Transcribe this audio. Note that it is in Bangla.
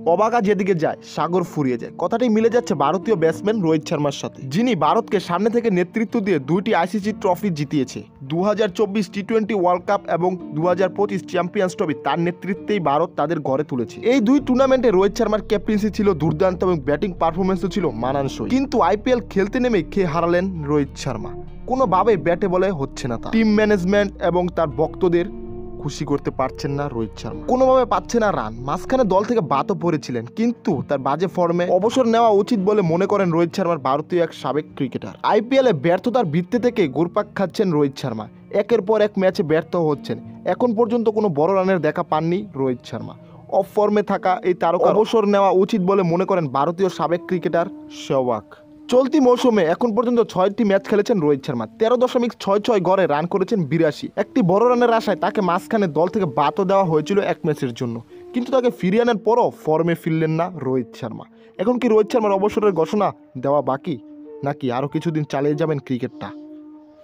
অবাগা যেদিকে যায় সাগর ফুরিয়ে যায়। কথাটি মিলে যাচ্ছে ভারতীয় ব্যাটসম্যান রোহিত শর্মার সাথে, যিনি ভারতকে সামনে থেকে নেতৃত্ব দিয়ে 2টি আইসিসি ট্রফি জিতিয়েছে। 2024 টি-20 ওয়ার্ল্ড কাপ এবং 2025 চ্যাম্পিয়ন্স ট্রফি তার নেতৃত্বেই ভারত তাদের ঘরে তুলেছে। এই দুই টুর্নামেন্টে রোহিত শর্মার ক্যাপ্টেন্সি ছিল দুর্দান্ত এবং ব্যাটিং পারফরমেন্সও ছিল মানানসই। কিন্তু আইপিএল খেলতে নেমেই খেয়ে হারালেন রোহিত শর্মা। কোনোভাবেই ব্যাটে বলে হচ্ছে না তার। টিম ম্যানেজমেন্ট এবং তার ভক্তদের খুশি করতে পারছেন না রোহিত শর্মা, কোনোভাবে পাচ্ছে না রান। মাঝখানে দল থেকে বাদও পড়েছিলেন, কিন্তু তার বাজে ফর্মে অবসর নেওয়া উচিত বলে মনে করেন রোহিত শর্মার ভারতীয় এক সাবেক ক্রিকেটার। আইপিএলে ব্যর্থতার ভিত্তি থেকে ঘুরপাক খাচ্ছেন রোহিত শর্মা। একের পর এক ম্যাচে ব্যর্থ হচ্ছেন। এখন পর্যন্ত কোনো বড় রানের দেখা পাননি রোহিত শর্মা। অফ ফর্মে থাকা এই তারকা অবসর নেওয়া উচিত বলে মনে করেন ভারতীয় সাবেক ক্রিকেটার সেহবাগ। চলতি মৌসুমে এখন পর্যন্ত 6টি ম্যাচ খেলেছেন রোহিত শর্মা। 13.66 গড়ে রান করেছেন 82। একটি বড় রানের আশায় তাকে মাঝখানে দল থেকে বাদও দেওয়া হয়েছিল এক ম্যাচের জন্য, কিন্তু তাকে ফিরিয়ে আনার পরও ফর্মে ফিরলেন না রোহিত শর্মা। এখন কি রোহিত শর্মার অবসরের ঘোষণা দেওয়া বাকি, নাকি আরও কিছুদিন চালিয়ে যাবেন ক্রিকেটটা?